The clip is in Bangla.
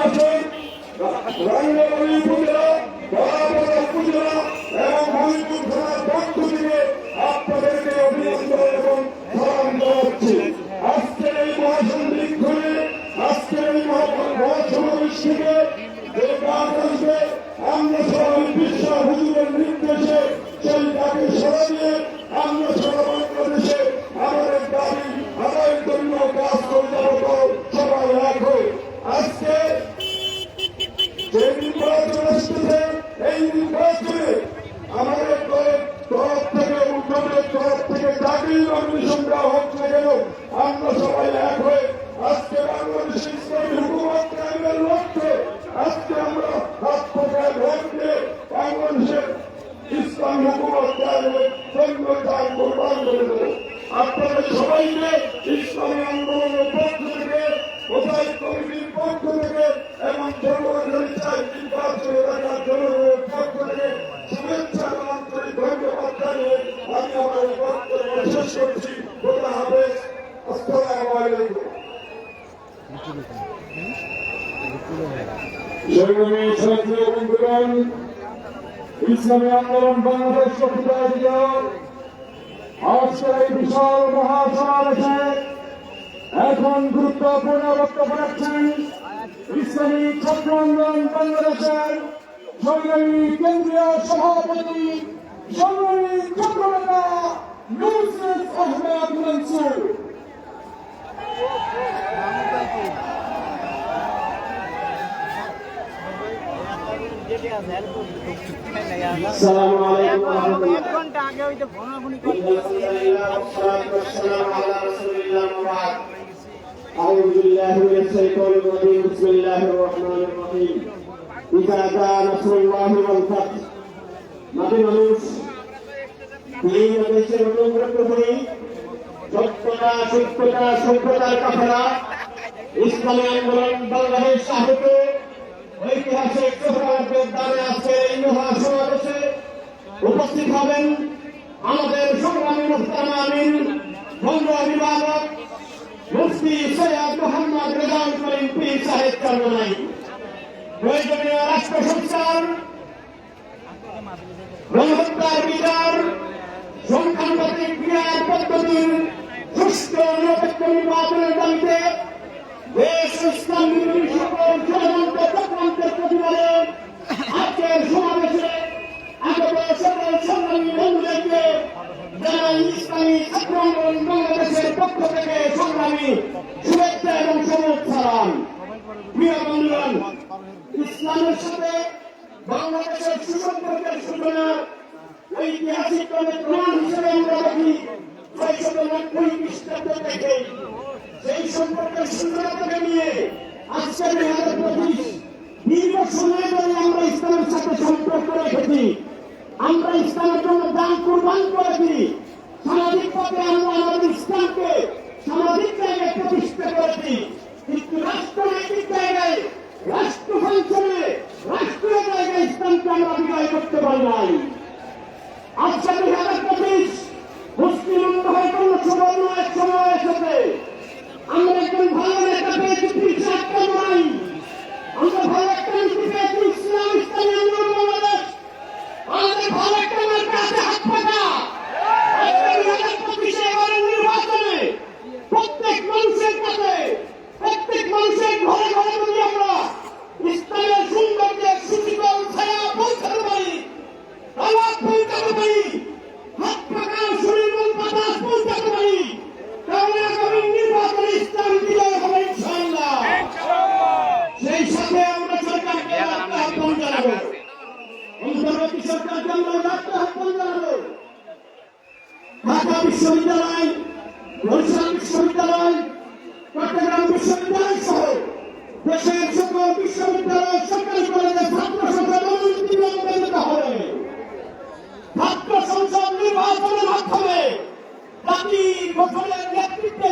আছেন রাঙ্গামাটি উপজেলা, বরাবর উপজেলা এবং মহিপুর থানার পক্ষ থেকে আপনাদেরকে অভিনন্দন এবং সালাম জানাচ্ছি। আজকের এই মহাসন্ধিক্ষণে, আজকের এই মহাসমাবেশ থেকে যে কাজ আসবে, আমরা সবাই বিশ্বাস হুজুরের নির্দেশে সেই তাকে সরা দিয়ে আমরা সারা বাংলাদেশে আমাদের দাবি আদায়ের জন্য কাজ করে যাবো। সবাই এক হই। আজকে যে নির্বাচন আসতেছে, এই নির্বাচনে আমাদের তরফ থেকে, উন্নয়নের তরফ থেকে যাকেই নমিনেশন দেওয়া হোক না কেন, আমরা সবাই এক হয়ে আজকে বাংলাদেশের ইসলামী হুকুমত কায়েমের লক্ষ্যে আজকে আমরা হাত পাখায় ভোট দিয়ে বাংলাদেশের ইসলামী হুকুমত কায়েমের জন্য তার কোরবান করে দেব। আপনাদের সবাইকে ইসলামী আন্দোলনের পক্ষ থেকে, ওসাইদ কমিটির পক্ষ থেকে এবং জনগণের চাই নির্বাচন এলাকার জনগণের পক্ষ থেকে শুভেচ্ছা এবং আন্তরিক ধন্যবাদ জানিয়ে আমি আমার বক্তব্য শেষ করছি। খোদা হাফেজ। আসসালামু আলাইকুম। ইসলামী আন্দোলন বাংলাদেশ কর্তৃক আজকের এই বিশাল মহাসমাবেশে এখন গুরুত্বপূর্ণ বক্তব্য রাখছেন ইসলামী ছাত্র আন্দোলন বাংলাদেশের সংগ্রামী কেন্দ্রীয় সভাপতি, সংগ্রামী ছাত্রনেতা নুসরাত আহমেদ মনসুর। আসসালামু আলাইকুম ওয়া রাহমাতুল্লাহ। 1 ঘন্টা আগে হইতে ফোনাফোনি করতেছি। আউযু বিল্লাহি মিনাশ শাইতানির রাজীম। বিসমিল্লাহির রহমানির রহিম। ইযা জাআ নাসরুল্লাহি ওয়াল ফাত। নবী মানুষ এই দেশের অনুগ্রহকারী সত্যতা, সত্যতা, সভ্যতার কাফেলা ইসলামী আন্দোলন বাংলাদেশ আহত ঐতিহাসিক সফরের দ্বারে আজকে এই মহাসমাবেশে উপস্থিত হবেন আমাদের সংগ্রামী মুহতারাম আমির, বঙ্গ অভিভাবক মুফতি সৈয়দ মোহাম্মদ রেজাউল করিম পীর সাহেব চরমনাই। প্রয়োজনীয় রাষ্ট্র সংস্কার, গণহত্যার বিচার, সংখ্যানুপাতিক ক্রিয়ার পদ্ধতির সুষ্ঠু নিরপেক্ষ নির্বাচনের দাবিতে দেশ ইসলাম বিরোধী সকল ষড়যন্ত্র চক্রান্তের প্রতিবাদে আজকের সমাবেশে আগত সকল সংগ্রামী বন্ধুদেরকে জানাই ইসলামী ছাত্র আন্দোলন বাংলাদেশের পক্ষ থেকে সংগ্রামী শুভেচ্ছা এবং সবুজ সালাম। প্রিয় বন্ধুগণ, ইসলামের সাথে বাংলাদেশের সুসম্পর্কের সূচনা ঐতিহাসিক প্রমাণ হিসেবে আমরা দেখি 690 খ্রিস্টাব্দ থেকে। সেই সম্পর্কের সূচনাকে নিয়ে আজকে 2025 দীর্ঘ সময় ধরে আমরা ইসলামের সাথে সম্পর্ক রেখেছি। আমরা ইসলামের জন্য দান কুরবান করেছি। সামাজিক পথে আমরা আমাদের ইসলামকে সামাজিক জায়গায় প্রতিষ্ঠা করেছি, কিন্তু রাষ্ট্রনৈতিক জায়গায়, রাষ্ট্র ফাংশনে, রাষ্ট্রীয় জায়গায় ইসলামকে আমরা বিজয় করতে পারি নাই। আজকে 2025 মুসলিম উম্মাহের জন্য সুবর্ণ এক সময় এসেছে। আমরা একজন ভালো নেতা পেয়েছি পীর সাহেব চরমনাই। আমরা ভালো একটা নীতি পেয়েছি ইসলাম, ইসলামী আন্দোলন বাংলাদেশ। আমাদের ভালো একটা মার্কা আছে হাত পাকা। 2025 এবারের নির্বাচনে প্রত্যেক মানুষের কাছে, প্রত্যেক মানুষের ঘরে ঘরে যদি আমরা ইসলামের সৌন্দর্যের সুশীতল ছায়া পৌঁছাতে পারি, আওয়াজ পৌঁছাতে পারি, হাত পাকা শরীর মন বাতাস পৌঁছাতে পারি, তাহলে আগামী নির্বাচনে ইসলাম বিজয় হবে ইনশাআল্লাহ। সেই সাথে আমরা সরকারকে আহ্বান জানাবো, অন্তর্বর্তী সরকারকে আমরা আহ্বান জানাবো, ঢাকা বিশ্ববিদ্যালয়, বরিশাল বিশ্ববিদ্যালয়, চট্টগ্রাম বিশ্ববিদ্যালয় সহ দেশের সকল বিশ্ববিদ্যালয়, সরকারি কলেজে ছাত্র সংসদ অনুমোদিত হবে। ছাত্র সংসদ নির্বাচনের মাধ্যমে জাতি গঠনের নেতৃত্বে